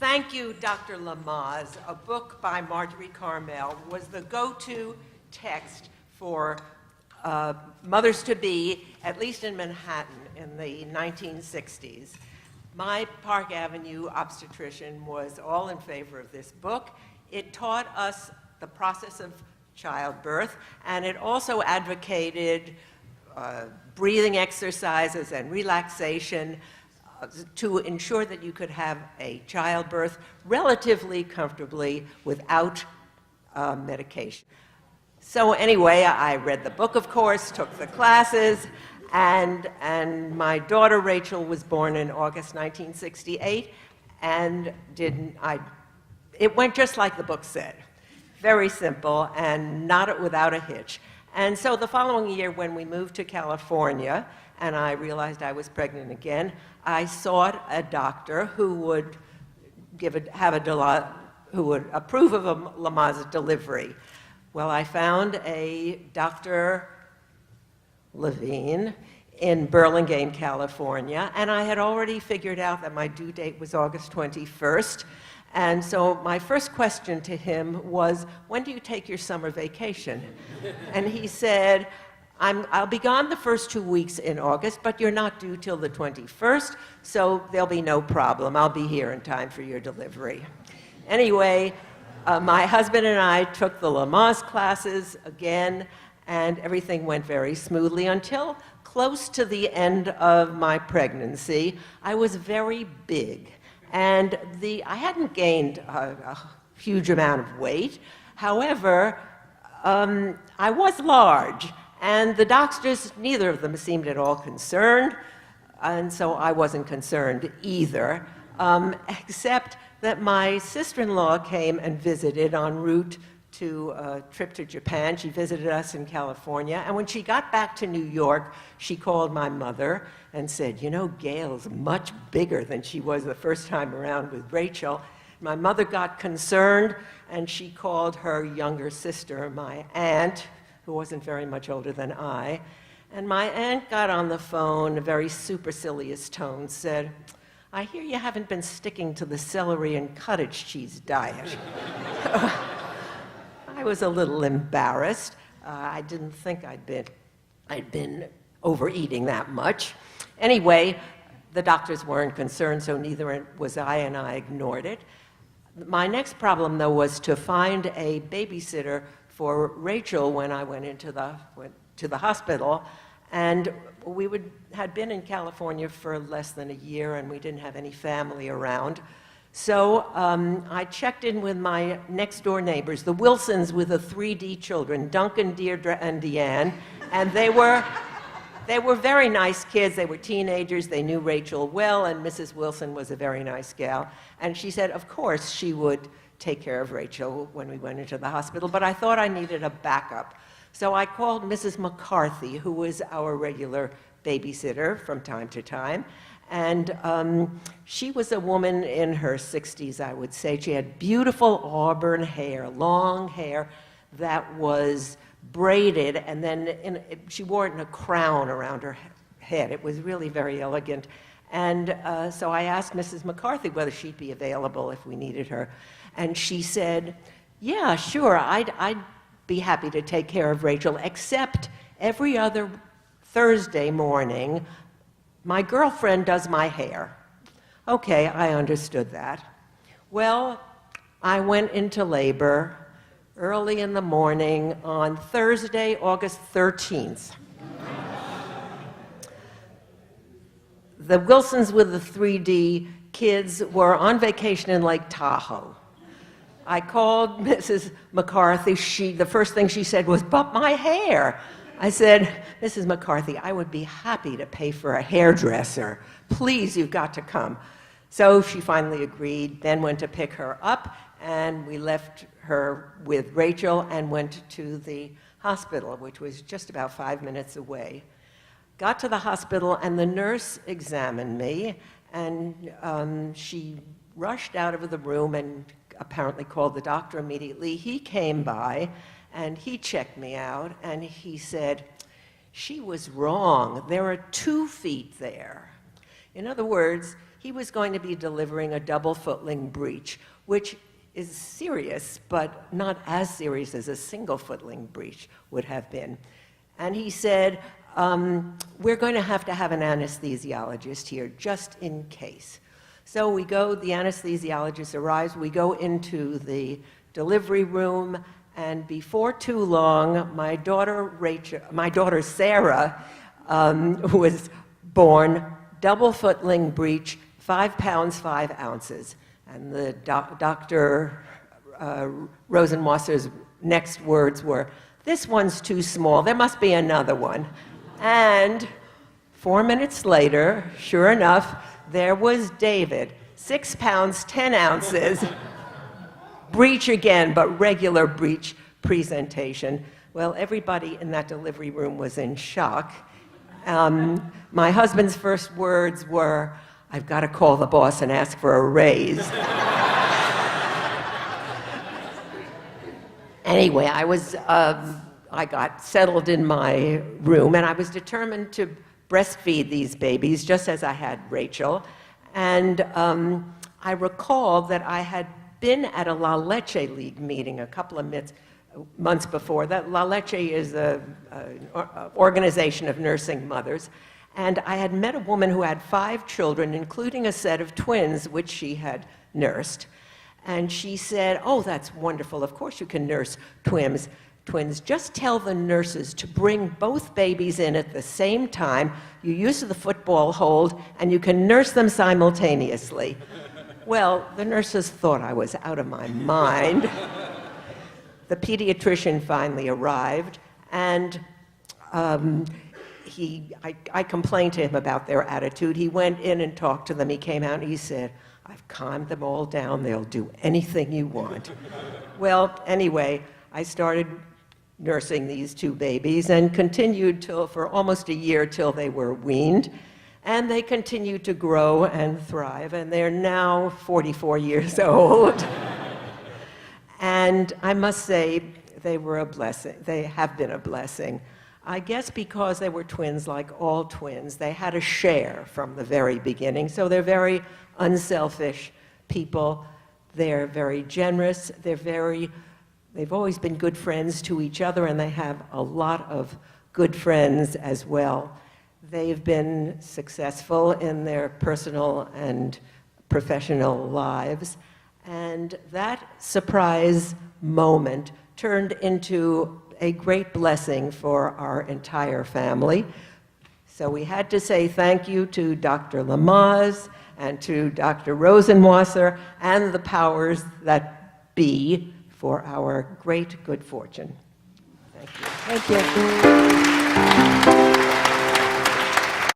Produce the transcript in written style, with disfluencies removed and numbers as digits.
Thank you, Dr. Lamaze. A book by Marjorie Carmel was the go-to text for mothers-to-be, at least in Manhattan in the 1960s. My Park Avenue obstetrician was all in favor of this book. It taught us the process of childbirth, and it also advocated breathing exercises and relaxation to ensure that you could have a childbirth relatively comfortably without medication. So anyway, I read the book, of course, took the classes, and my daughter Rachel was born in August 1968, and it went just like the book said. Very simple and not without a hitch. And so the following year, when we moved to California, and I realized I was pregnant again, I sought a doctor who would who would approve of a Lamaze delivery. Well, I found a Dr. Levine in Burlingame, California, and I had already figured out that my due date was August 21st. And so my first question to him was, when do you take your summer vacation? And he said, I'll be gone the first 2 weeks in August, but you're not due till the 21st, so there'll be no problem. I'll be here in time for your delivery. Anyway, my husband and I took the Lamaze classes again, and everything went very smoothly until close to the end of my pregnancy. I was very big, and I hadn't gained a huge amount of weight. However, I was large. And the doctors, neither of them seemed at all concerned, and so I wasn't concerned either, except that my sister-in-law came and visited en route to a trip to Japan. She visited us in California, and when she got back to New York, she called my mother and said, you know, Gail's much bigger than she was the first time around with Rachel. My mother got concerned, and she called her younger sister, my aunt, who wasn't very much older than I. And my aunt got on the phone, a very supercilious tone, said, I hear you haven't been sticking to the celery and cottage cheese diet. I was a little embarrassed. I didn't think I'd been overeating that much. Anyway, the doctors weren't concerned, so neither was I, and I ignored it. My next problem, though, was to find a babysitter for Rachel when I went to the hospital, and had been in California for less than a year, and we didn't have any family around. So I checked in with my next-door neighbors, the Wilsons with the 3D children, Duncan, Deirdre, and Deanne, and they were very nice kids. They were teenagers. They knew Rachel well, and Mrs. Wilson was a very nice gal. And she said, of course, she would take care of Rachel when we went into the hospital, but I thought I needed a backup. So I called Mrs. McCarthy, who was our regular babysitter from time to time, and she was a woman in her 60s, I would say. She had beautiful auburn hair, long hair that was braided, and then she wore it in a crown around her head. It was really very elegant. And so I asked Mrs. McCarthy whether she'd be available if we needed her. And she said, yeah, sure, I'd be happy to take care of Rachel, except every other Thursday morning, my girlfriend does my hair. Okay, I understood that. Well, I went into labor early in the morning on Thursday, August 13th. The Wilsons with the 3D kids were on vacation in Lake Tahoe. I called Mrs. McCarthy. The first thing she said was, but my hair. I said, Mrs. McCarthy, I would be happy to pay for a hairdresser. Please, you've got to come. So she finally agreed, then went to pick her up, and we left her with Rachel and went to the hospital, which was just about 5 minutes away. Got to the hospital, and the nurse examined me, and she rushed out of the room and apparently called the doctor immediately. He came by, and he checked me out, and he said, she was wrong. There are 2 feet there. In other words, he was going to be delivering a double footling breech, which is serious, but not as serious as a single footling breech would have been. And he said, we're going to have an anesthesiologist here, just in case. So we go, the anesthesiologist arrives, we go into the delivery room, and before too long, my daughter Sarah, was born, double footling breech, 5 pounds, 5 ounces. And the Dr. Rosenwasser's next words were, "This one's too small, there must be another one." And 4 minutes later, sure enough, there was David, 6 pounds, 10 ounces, breech again, but regular breech presentation. Well, everybody in that delivery room was in shock. My husband's first words were, "I've got to call the boss and ask for a raise." Anyway, I got settled in my room, and I was determined to breastfeed these babies, just as I had Rachel. And I recalled that I had been at a La Leche League meeting a couple of months before. That La Leche is an organization of nursing mothers. And I had met a woman who had 5 children, including a set of twins, which she had nursed. And she said, "Oh, that's wonderful. Of course you can nurse twins. Just tell the nurses to bring both babies in at the same time. You use the football hold, and you can nurse them simultaneously." Well, the nurses thought I was out of my mind. The pediatrician finally arrived, and I complained to him about their attitude. He went in and talked to them. He came out and he said, "I've calmed them all down. They'll do anything you want." Well, anyway, I started nursing these 2 babies and continued for almost a year till they were weaned. And they continued to grow and thrive, and they're now 44 years old. And I must say, they were a blessing. They have been a blessing. I guess because they were twins, like all twins, they had a share from the very beginning. So they're very unselfish people. They're very generous. They've always been good friends to each other, and they have a lot of good friends as well. They've been successful in their personal and professional lives. And that surprise moment turned into a great blessing for our entire family. So we had to say thank you to Dr. Lamaze and to Dr. Rosenwasser and the powers that be for our great good fortune. Thank you. Thank you.